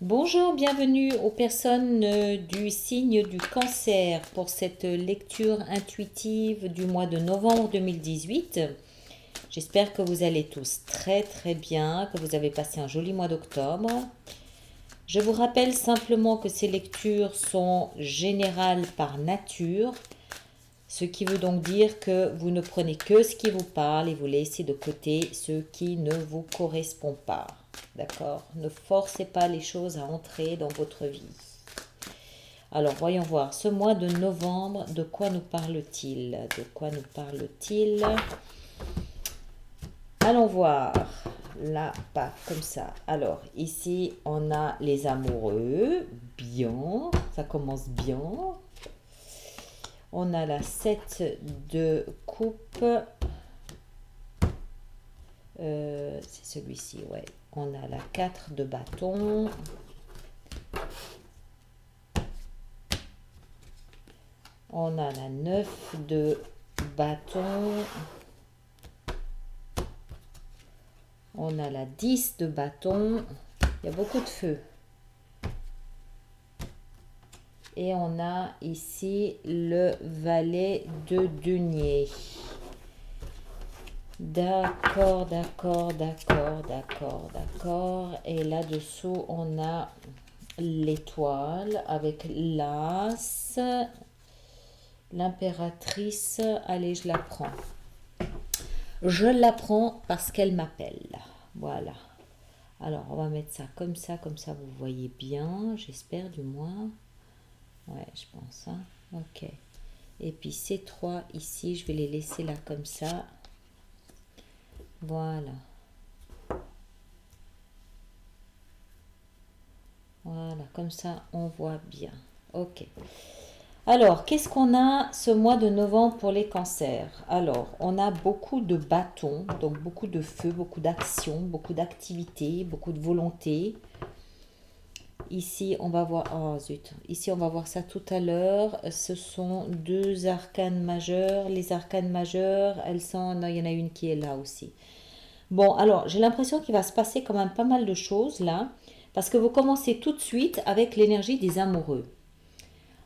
Bonjour, bienvenue aux personnes du signe du cancer pour cette lecture intuitive du mois de novembre 2018. J'espère que vous allez tous très très bien, que vous avez passé un joli mois d'octobre. Je vous rappelle simplement que ces lectures sont générales par nature, ce qui veut donc dire que vous ne prenez que ce qui vous parle et vous laissez de côté ce qui ne vous correspond pas. D'accord? Ne forcez pas les choses à entrer dans votre vie. Alors, voyons voir. Ce mois de novembre, de quoi nous parle-t-il? De quoi nous parle-t-il? Allons voir. Là, pas comme ça. Alors, ici, on a les amoureux. Bien. Ça commence bien. On a la 7 de coupe. C'est celui-ci, ouais. On a la 4 de bâton. On a la 9 de bâton. On a la 10 de bâton. Il y a beaucoup de feu. Et on a ici le valet de denier. D'accord, d'accord, d'accord, d'accord, d'accord. Et là-dessous, on a l'étoile avec l'as, l'impératrice. Allez, je la prends. Je la prends parce qu'elle m'appelle. Voilà. Alors, on va mettre ça, comme ça vous voyez bien, j'espère du moins. Ouais, je pense. Hein. Ok. Et puis ces trois ici, je vais les laisser là comme ça. Voilà. Voilà, comme ça on voit bien. Ok. Alors, qu'est-ce qu'on a ce mois de novembre pour les cancers? Alors, on a beaucoup de bâtons, donc beaucoup de feu, beaucoup d'action, beaucoup d'activité, beaucoup de volonté. Ici, on va voir... Oh, zut. Ici, on va voir ça tout à l'heure. Ce sont deux arcanes majeures. Les arcanes majeures, elles sont... Non, il y en a une qui est là aussi. Bon, alors, j'ai l'impression qu'il va se passer quand même pas mal de choses là. Parce que vous commencez tout de suite avec l'énergie des amoureux.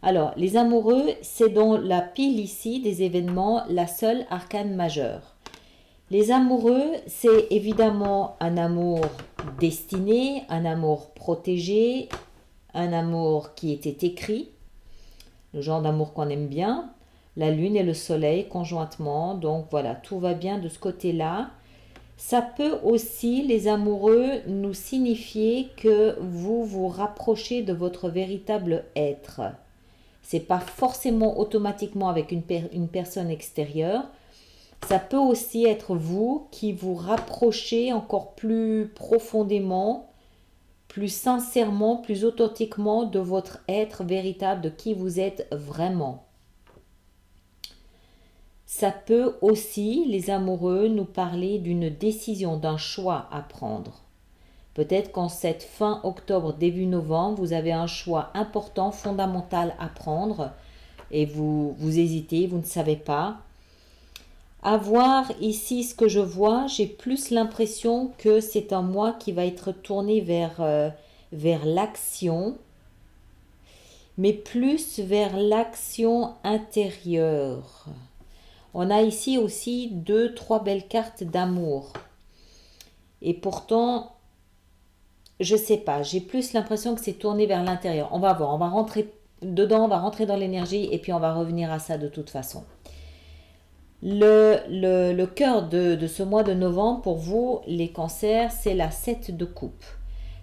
Alors, les amoureux, c'est dans la pile ici des événements la seule arcane majeure. Les amoureux, c'est évidemment un amour destiné, un amour protégé, un amour qui était écrit, le genre d'amour qu'on aime bien, la lune et le soleil conjointement, donc voilà, tout va bien de ce côté-là. Ça peut aussi, les amoureux, nous signifier que vous vous rapprochez de votre véritable être. C'est pas forcément automatiquement avec une personne extérieure. Ça peut aussi être vous qui vous rapprochez encore plus profondément, plus sincèrement, plus authentiquement de votre être véritable, de qui vous êtes vraiment. Ça peut aussi, les amoureux, nous parler d'une décision, d'un choix à prendre. Peut-être qu'en cette fin octobre, début novembre, vous avez un choix important, fondamental à prendre et vous hésitez, vous ne savez pas. À voir ici ce que je vois, j'ai plus l'impression que c'est un mois qui va être tourné vers l'action, mais plus vers l'action intérieure. On a ici aussi deux, trois belles cartes d'amour. Et pourtant, je sais pas, j'ai plus l'impression que c'est tourné vers l'intérieur. On va voir, on va rentrer dedans, on va rentrer dans l'énergie et puis on va revenir à ça de toute façon. Le cœur de ce mois de novembre, pour vous, les cancers, c'est la 7 de coupe.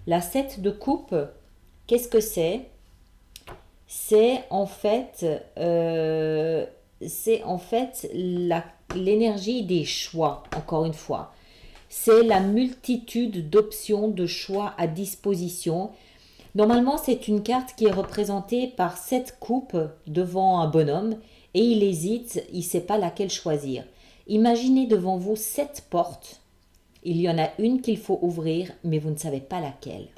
La 7 de coupe, qu'est-ce que c'est? C'est en fait, l'énergie des choix, encore une fois. C'est la multitude d'options de choix à disposition. Normalement, c'est une carte qui est représentée par 7 coupes devant un bonhomme et il hésite, il ne sait pas laquelle choisir. Imaginez devant vous 7 portes. Il y en a une qu'il faut ouvrir, mais vous ne savez pas laquelle.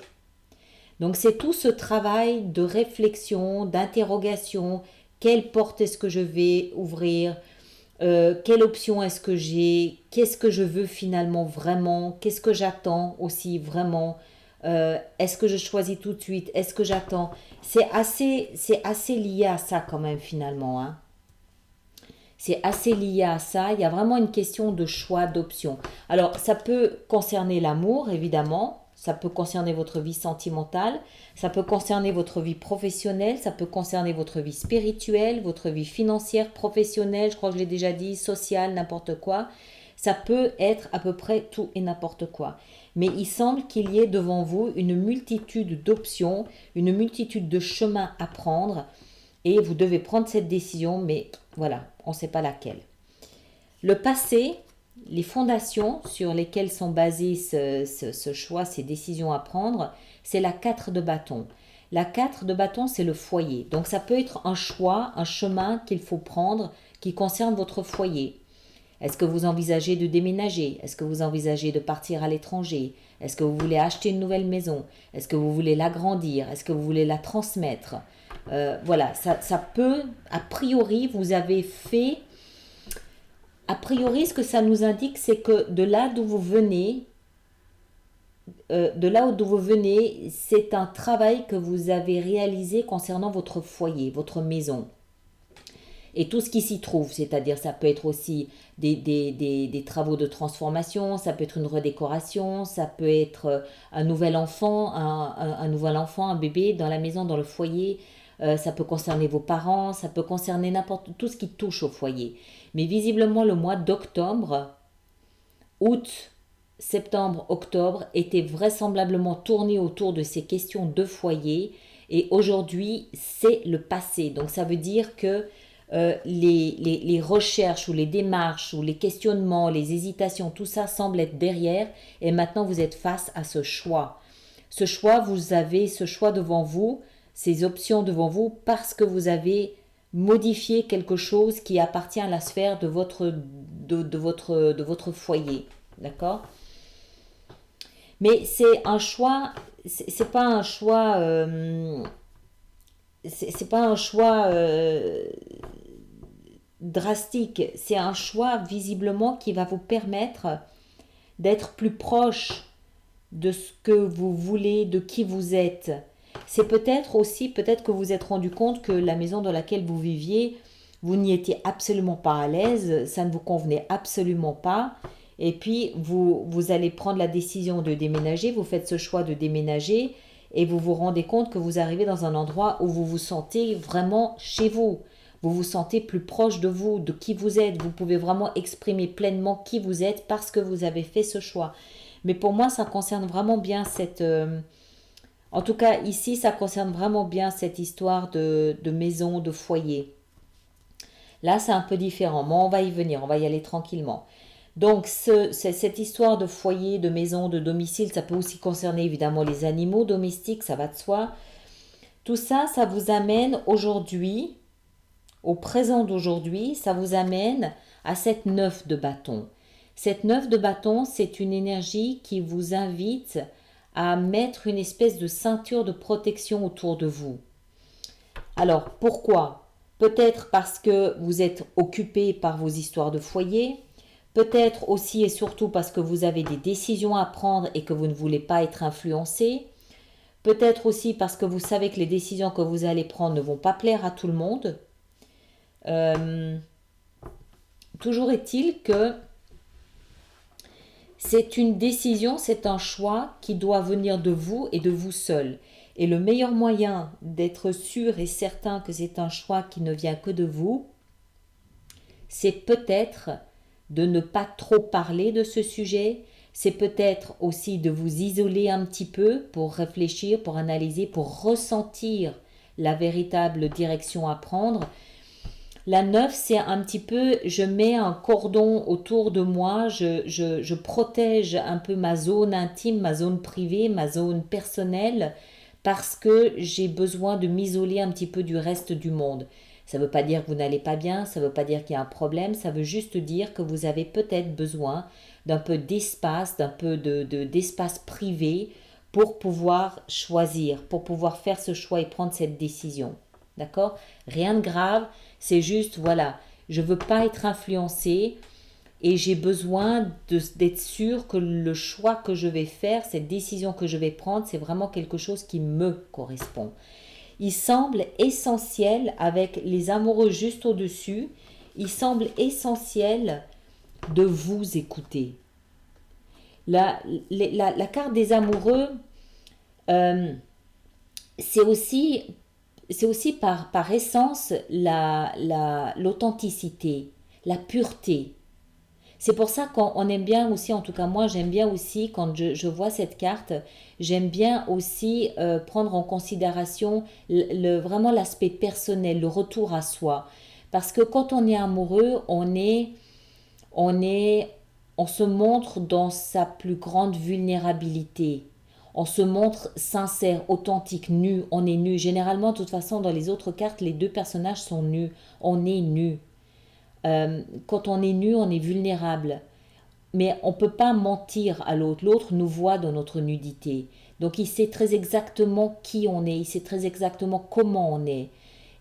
Donc c'est tout ce travail de réflexion, d'interrogation. Quelle porte est-ce que je vais ouvrir? Quelle option est-ce que j'ai? Qu'est-ce que je veux finalement vraiment? Qu'est-ce que j'attends aussi vraiment? Est-ce que je choisis tout de suite? Est-ce que j'attends? C'est assez lié à ça quand même finalement, hein. C'est assez lié à ça. Il y a vraiment une question de choix, d'option. Alors, ça peut concerner l'amour, évidemment. Ça peut concerner votre vie sentimentale. Ça peut concerner votre vie professionnelle. Ça peut concerner votre vie spirituelle, votre vie financière, professionnelle. Je crois que je l'ai déjà dit, sociale, n'importe quoi. Ça peut être à peu près tout et n'importe quoi. Mais il semble qu'il y ait devant vous une multitude d'options, une multitude de chemins à prendre. Et vous devez prendre cette décision, mais voilà, on ne sait pas laquelle. Le passé, les fondations sur lesquelles sont basés ce choix, ces décisions à prendre, c'est la 4 de bâton. La 4 de bâton, c'est le foyer. Donc ça peut être un choix, un chemin qu'il faut prendre qui concerne votre foyer. Est-ce que vous envisagez de déménager? Est-ce que vous envisagez de partir à l'étranger? Est-ce que vous voulez acheter une nouvelle maison? Est-ce que vous voulez l'agrandir? Est-ce que vous voulez la transmettre? Voilà, ça peut, a priori, vous avez fait, a priori, ce que ça nous indique, c'est que de là d'où vous venez, c'est un travail que vous avez réalisé concernant votre foyer, votre maison. Et tout ce qui s'y trouve, c'est-à-dire ça peut être aussi des travaux de transformation, ça peut être une redécoration, ça peut être un nouvel enfant, un nouvel enfant, un bébé dans la maison, dans le foyer, ça peut concerner vos parents, ça peut concerner n'importe tout ce qui touche au foyer. Mais visiblement le mois d'octobre, août, septembre, octobre était vraisemblablement tourné autour de ces questions de foyer et aujourd'hui c'est le passé. Donc ça veut dire que les recherches ou les démarches ou les questionnements, les hésitations, tout ça semble être derrière et maintenant vous êtes face à ce choix. Ce choix, vous avez ce choix devant vous, ces options devant vous parce que vous avez modifié quelque chose qui appartient à la sphère de votre foyer. D'accord? Mais c'est un choix, c'est pas un choix, c'est pas un choix drastique, c'est un choix visiblement qui va vous permettre d'être plus proche de ce que vous voulez, de qui vous êtes. C'est peut-être aussi, peut-être que vous vous êtes rendu compte que la maison dans laquelle vous viviez, vous n'y étiez absolument pas à l'aise, ça ne vous convenait absolument pas. Et puis, vous allez prendre la décision de déménager, vous faites ce choix de déménager et vous vous rendez compte que vous arrivez dans un endroit où vous vous sentez vraiment chez vous. Vous vous sentez plus proche de vous, de qui vous êtes. Vous pouvez vraiment exprimer pleinement qui vous êtes parce que vous avez fait ce choix. Mais pour moi, ça concerne vraiment bien cette... en tout cas, ici, ça concerne vraiment bien cette histoire de maison, de foyer. Là, c'est un peu différent, mais on va y venir, on va y aller tranquillement. Donc, cette histoire de foyer, de maison, de domicile, ça peut aussi concerner évidemment les animaux domestiques, ça va de soi. Tout ça, ça vous amène aujourd'hui, au présent d'aujourd'hui, ça vous amène à cette 9 de bâton. Cette 9 de bâton, c'est une énergie qui vous invite à mettre une espèce de ceinture de protection autour de vous. Alors, pourquoi? Peut-être parce que vous êtes occupé par vos histoires de foyer, peut-être aussi et surtout parce que vous avez des décisions à prendre et que vous ne voulez pas être influencé, peut-être aussi parce que vous savez que les décisions que vous allez prendre ne vont pas plaire à tout le monde. Toujours est-il que c'est une décision, c'est un choix qui doit venir de vous et de vous seul. Et le meilleur moyen d'être sûr et certain que c'est un choix qui ne vient que de vous, c'est peut-être de ne pas trop parler de ce sujet, c'est peut-être aussi de vous isoler un petit peu pour réfléchir, pour analyser, pour ressentir la véritable direction à prendre. La 9, c'est un petit peu, je mets un cordon autour de moi, je protège un peu ma zone intime, ma zone privée, ma zone personnelle, parce que j'ai besoin de m'isoler un petit peu du reste du monde. Ça ne veut pas dire que vous n'allez pas bien, ça ne veut pas dire qu'il y a un problème, ça veut juste dire que vous avez peut-être besoin d'un peu d'espace, d'un peu d'espace privé pour pouvoir choisir, pour pouvoir faire ce choix et prendre cette décision. D'accord? Rien de grave, c'est juste, voilà, je ne veux pas être influencée, et j'ai besoin d'être sûr que le choix que je vais faire, cette décision que je vais prendre, c'est vraiment quelque chose qui me correspond. Il semble essentiel avec les amoureux juste au-dessus, il semble essentiel de vous écouter. La carte des amoureux, euh, c'est aussi, c'est aussi par essence l'authenticité, la pureté. C'est pour ça qu'on aime bien aussi, en tout cas moi j'aime bien aussi quand je vois cette carte, j'aime bien aussi prendre en considération vraiment l'aspect personnel, le retour à soi. Parce que quand on est amoureux, on est, on se montre dans sa plus grande vulnérabilité. On se montre sincère, authentique, nu. On est nu. Généralement, de toute façon, dans les autres cartes, les deux personnages sont nus. On est nu. Quand on est nu, on est vulnérable. Mais on ne peut pas mentir à l'autre. L'autre nous voit dans notre nudité. Donc il sait très exactement qui on est. Il sait très exactement comment on est.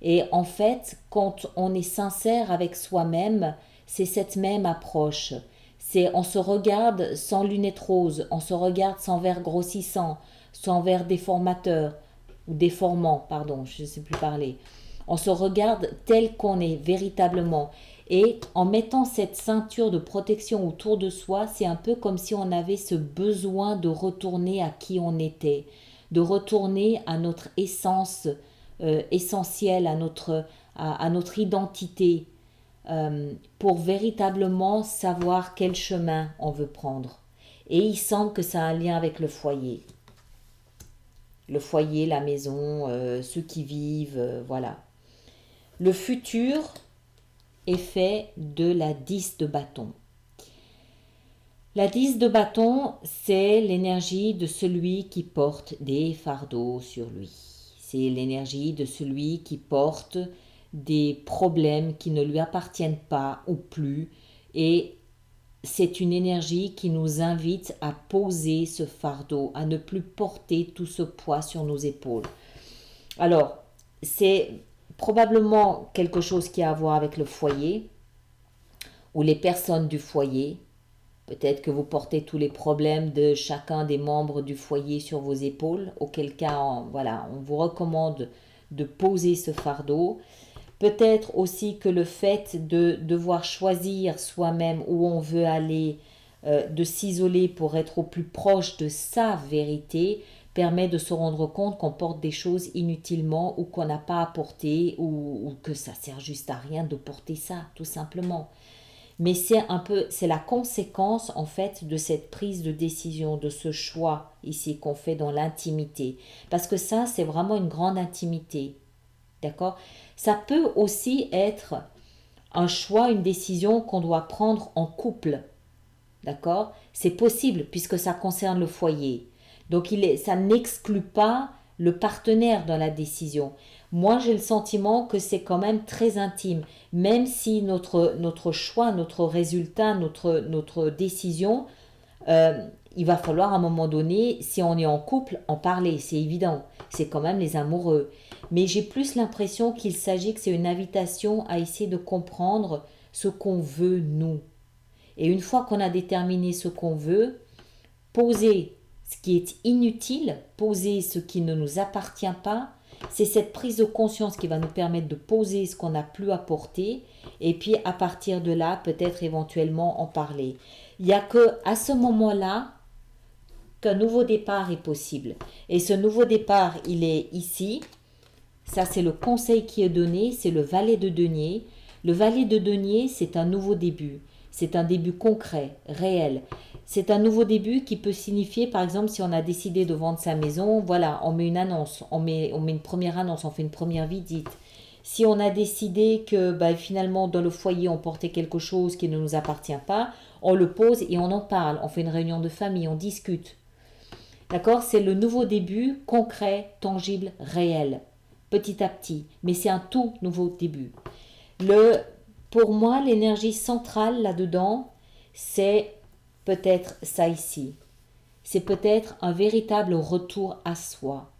Et en fait, quand on est sincère avec soi-même, c'est cette même approche. C'est on se regarde sans lunettes roses, on se regarde sans verre grossissant, sans verre déformateur ou déformant, pardon, je ne sais plus parler. On se regarde tel qu'on est véritablement. Et en mettant cette ceinture de protection autour de soi, c'est un peu comme si on avait ce besoin de retourner à qui on était, de retourner à notre essence essentielle, à notre identité, pour véritablement savoir quel chemin on veut prendre. Et il semble que ça a un lien avec le foyer. Le foyer, la maison, ceux qui vivent, voilà. Le futur est fait de la 10 de bâton. La 10 de bâton, c'est l'énergie de celui qui porte des fardeaux sur lui. C'est l'énergie de celui qui porte des problèmes qui ne lui appartiennent pas ou plus. Et c'est une énergie qui nous invite à poser ce fardeau, à ne plus porter tout ce poids sur nos épaules. Alors, c'est probablement quelque chose qui a à voir avec le foyer ou les personnes du foyer. Peut-être que vous portez tous les problèmes de chacun des membres du foyer sur vos épaules, auquel cas, voilà, on vous recommande de poser ce fardeau. Peut-être aussi que le fait de devoir choisir soi-même où on veut aller, de s'isoler pour être au plus proche de sa vérité, permet de se rendre compte qu'on porte des choses inutilement ou qu'on n'a pas à porter ou que ça sert juste à rien de porter ça, tout simplement. Mais c'est la conséquence en fait de cette prise de décision, de ce choix ici qu'on fait dans l'intimité. Parce que ça, c'est vraiment une grande intimité. D'accord? Ça peut aussi être un choix, une décision qu'on doit prendre en couple. D'accord? C'est possible puisque ça concerne le foyer. Donc ça n'exclut pas le partenaire dans la décision. Moi, j'ai le sentiment que c'est quand même très intime, même si notre choix, notre résultat, notre décision, il va falloir à un moment donné, si on est en couple, en parler, c'est évident. C'est quand même les amoureux. Mais j'ai plus l'impression qu'il s'agit que c'est une invitation à essayer de comprendre ce qu'on veut nous. Et une fois qu'on a déterminé ce qu'on veut, poser ce qui est inutile, poser ce qui ne nous appartient pas, c'est cette prise de conscience qui va nous permettre de poser ce qu'on n'a plus à porter et puis à partir de là, peut-être éventuellement en parler. Il n'y a que à ce moment-là qu'un nouveau départ est possible. Et ce nouveau départ, il est ici. Ça, c'est le conseil qui est donné, c'est le valet de denier. Le valet de denier, c'est un nouveau début. C'est un début concret, réel. C'est un nouveau début qui peut signifier, par exemple, si on a décidé de vendre sa maison, voilà, on met une annonce, on met une première annonce, on fait une première visite. Si on a décidé que finalement dans le foyer on portait quelque chose qui ne nous appartient pas, on le pose et on en parle, on fait une réunion de famille, on discute. D'accord? C'est le nouveau début concret, tangible, réel, petit à petit, mais c'est un tout nouveau début. Pour moi, l'énergie centrale là-dedans, c'est peut-être ça ici. C'est peut-être un véritable retour à soi,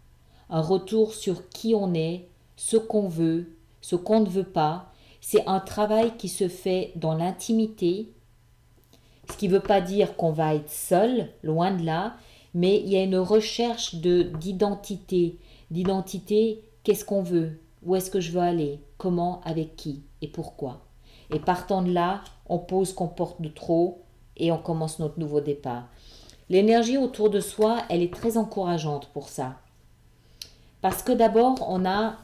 un retour sur qui on est, ce qu'on veut, ce qu'on ne veut pas. C'est un travail qui se fait dans l'intimité, Ce qui ne veut pas dire qu'on va être seul, loin de là, mais il y a une recherche d'identité. D'identité, qu'est-ce qu'on veut? Où est-ce que je veux aller? Comment? Avec qui? Et pourquoi? Et partant de là, on pose qu'on porte de trop et on commence notre nouveau départ. L'énergie autour de soi, elle est très encourageante pour ça. Parce que d'abord, on a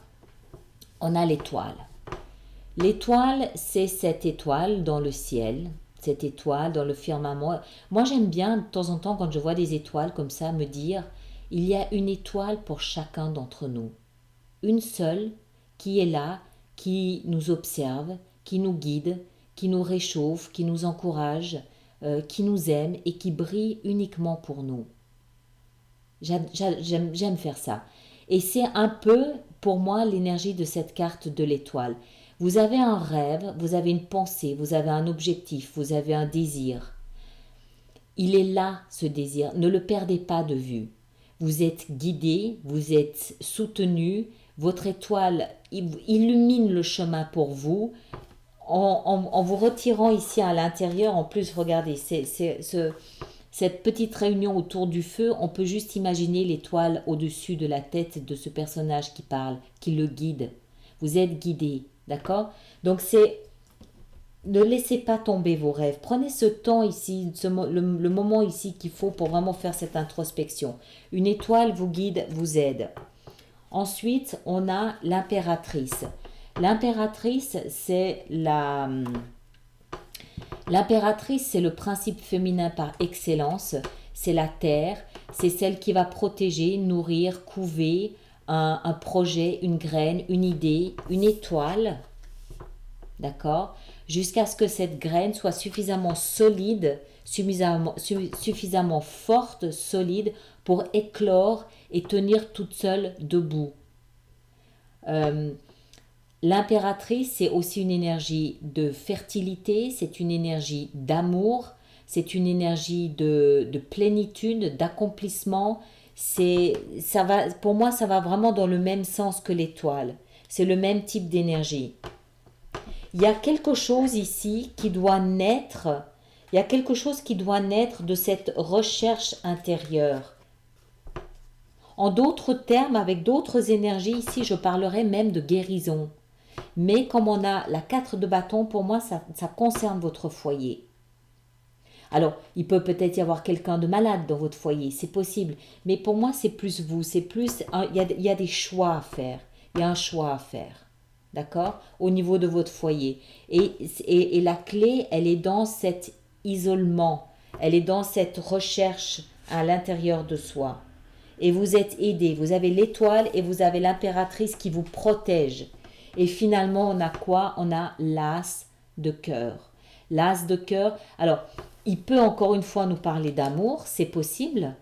l'étoile. L'étoile, c'est cette étoile dans le ciel, cette étoile dans le firmament. Moi, j'aime bien de temps en temps, quand je vois des étoiles comme ça, me dire, il y a une étoile pour chacun d'entre nous. Une seule qui est là, qui nous observe, qui nous guide, qui nous réchauffe, qui nous encourage, qui nous aime et qui brille uniquement pour nous. J'aime faire ça. Et c'est un peu, pour moi, l'énergie de cette carte de l'étoile. Vous avez un rêve, vous avez une pensée, vous avez un objectif, vous avez un désir. Il est là, ce désir. Ne le perdez pas de vue. Vous êtes guidé, vous êtes soutenu. Votre étoile illumine le chemin pour vous. En vous retirant ici à l'intérieur, en plus, regardez, cette petite réunion autour du feu, on peut juste imaginer l'étoile au-dessus de la tête de ce personnage qui parle, qui le guide. Vous êtes guidé, d'accord? Donc ne laissez pas tomber vos rêves. Prenez ce temps ici, le moment ici qu'il faut pour vraiment faire cette introspection. Une étoile vous guide, vous aide. Ensuite, on a l'impératrice. L'impératrice, c'est L'impératrice, c'est le principe féminin par excellence. C'est la terre, c'est celle qui va protéger, nourrir, couver un projet, une graine, une idée, une étoile. D'accord? Jusqu'à ce que cette graine soit suffisamment solide, suffisamment forte, solide pour éclore et tenir toute seule debout. L'impératrice, c'est aussi une énergie de fertilité, c'est une énergie d'amour, c'est une énergie de plénitude, d'accomplissement. Pour moi, ça va vraiment dans le même sens que l'étoile. C'est le même type d'énergie. Il y a quelque chose ici qui doit naître. Il y a quelque chose qui doit naître de cette recherche intérieure. En d'autres termes, avec d'autres énergies, ici, je parlerai même de guérison. Mais comme on a la 4 de bâton, pour moi, ça concerne votre foyer. Alors, il peut peut-être y avoir quelqu'un de malade dans votre foyer, c'est possible. Mais pour moi, c'est plus vous, c'est plus... Il y a des choix à faire. Il y a un choix à faire. D'accord? Au niveau de votre foyer. Et la clé, elle est dans cet isolement. Elle est dans cette recherche à l'intérieur de soi. Et vous êtes aidé. Vous avez l'étoile et vous avez l'impératrice qui vous protège. Et finalement, on a quoi? On a l'as de cœur. L'as de cœur. Alors, il peut encore une fois nous parler d'amour. C'est possible.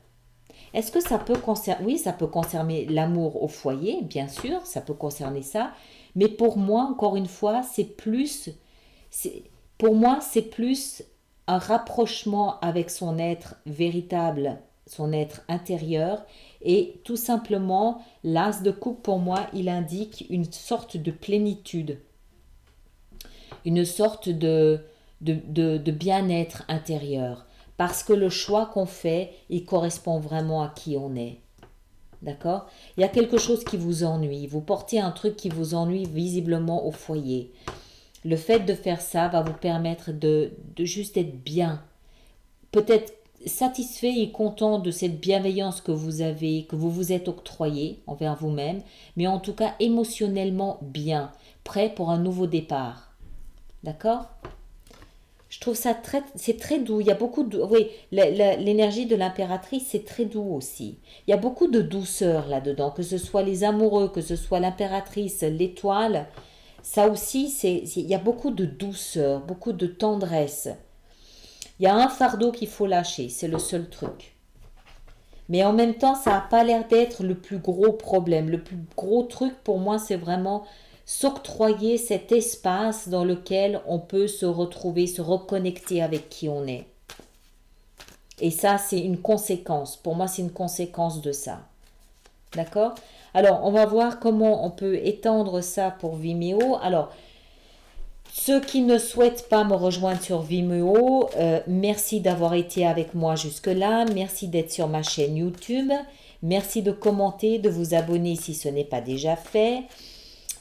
Est-ce que ça peut concerner... Oui, ça peut concerner l'amour au foyer, bien sûr. Ça peut concerner ça. Mais pour moi, encore une fois, pour moi, c'est plus un rapprochement avec son être véritable, son être intérieur. Et tout simplement, l'as de coupe, pour moi, il indique une sorte de plénitude, une sorte de bien-être intérieur. Parce que le choix qu'on fait, il correspond vraiment à qui on est. D'accord? Il y a quelque chose qui vous ennuie. Vous portez un truc qui vous ennuie visiblement au foyer. Le fait de faire ça va vous permettre de juste être bien. Peut-être satisfait et content de cette bienveillance que vous avez, que vous vous êtes octroyée envers vous-même, mais en tout cas émotionnellement bien, prêt pour un nouveau départ. D'accord? Je trouve ça c'est très doux. Il y a beaucoup de, oui, l'énergie de l'impératrice, c'est très doux aussi. Il y a beaucoup de douceur là-dedans, que ce soit les amoureux, que ce soit l'impératrice, l'étoile. Ça aussi, il y a beaucoup de douceur, beaucoup de tendresse. Il y a un fardeau qu'il faut lâcher, c'est le seul truc. Mais en même temps, ça n'a pas l'air d'être le plus gros problème. Le plus gros truc pour moi, c'est vraiment s'octroyer cet espace dans lequel on peut se retrouver, se reconnecter avec qui on est. Et ça, c'est une conséquence. Pour moi, c'est une conséquence de ça. D'accord? Alors, on va voir comment on peut étendre ça pour Vimeo. Alors, Ceux qui ne souhaitent pas me rejoindre sur Vimeo, merci d'avoir été avec moi jusque-là. Merci d'être sur ma chaîne YouTube. Merci de commenter, de vous abonner si ce n'est pas déjà fait.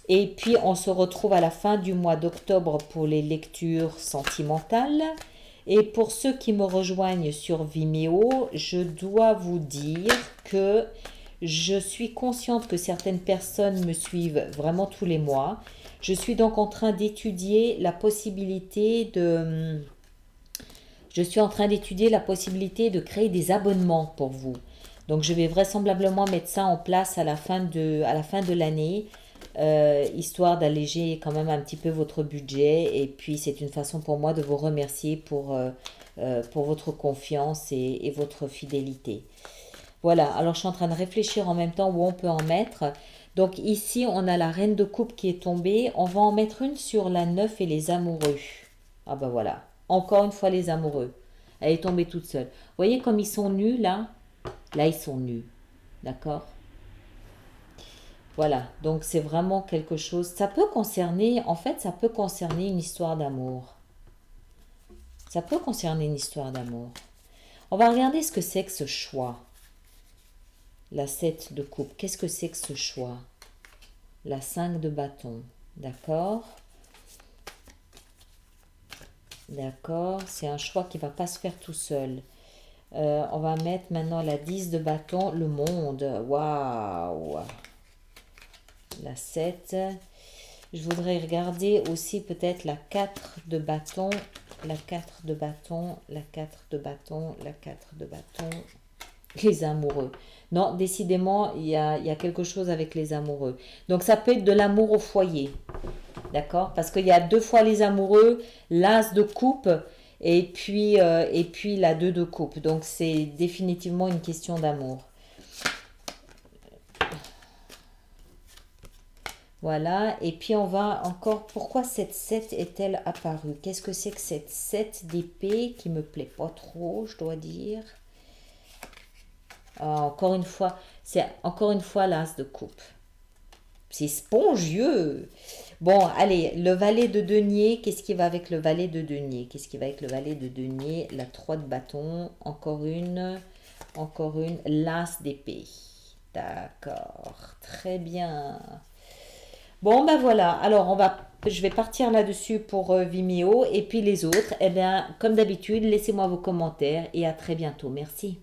Et puis, on se retrouve à la fin du mois d'octobre pour les lectures sentimentales. Et pour ceux qui me rejoignent sur Vimeo, je dois vous dire que je suis consciente que certaines personnes me suivent vraiment tous les mois. Je suis donc en train d'étudier la possibilité de... Je suis en train d'étudier la possibilité de créer des abonnements pour vous. Donc, je vais vraisemblablement mettre ça en place à la fin de l'année, histoire d'alléger quand même un petit peu votre budget. Et puis, c'est une façon pour moi de vous remercier pour votre confiance et votre fidélité. Voilà, alors je suis en train de réfléchir en même temps où on peut en mettre. Donc ici, on a la reine de coupe qui est tombée. On va en mettre une sur la 9 et les amoureux. Ah ben voilà, encore une fois les amoureux. Elle est tombée toute seule. Vous voyez comme ils sont nus là? Là, ils sont nus. D'accord? Voilà, donc c'est vraiment quelque chose. Ça peut concerner, en fait, ça peut concerner une histoire d'amour. Ça peut concerner une histoire d'amour. On va regarder ce que c'est que ce choix. La 7 de coupe, qu'est-ce que c'est que ce choix? La 5 de bâton, d'accord? D'accord, c'est un choix qui ne va pas se faire tout seul. On va mettre maintenant la 10 de bâton, le monde. Waouh! La 7. Je voudrais regarder aussi peut-être la 4 de bâton, la 4 de bâton, la 4 de bâton, la 4 de bâton. Les amoureux. Non, décidément, il y a quelque chose avec les amoureux. Donc, ça peut être de l'amour au foyer. D'accord? Parce qu'il y a 2 fois les amoureux, l'as de coupe et puis la 2 de coupe. Donc, c'est définitivement une question d'amour. Voilà. Et puis, on va encore... Pourquoi cette 7 est-elle apparue? Qu'est-ce que c'est que cette 7 d'épée qui me plaît pas trop, je dois dire? Encore une fois, c'est encore une fois l'as de coupe. C'est spongieux. Bon, allez, le valet de denier, qu'est-ce qui va avec le valet de denier? Qu'est-ce qui va avec le valet de denier? La 3 de bâton, encore une, l'as d'épée. D'accord, très bien. Bon, ben voilà, alors je vais partir là-dessus pour Vimeo et puis les autres, eh bien, comme d'habitude, laissez-moi vos commentaires et à très bientôt. Merci.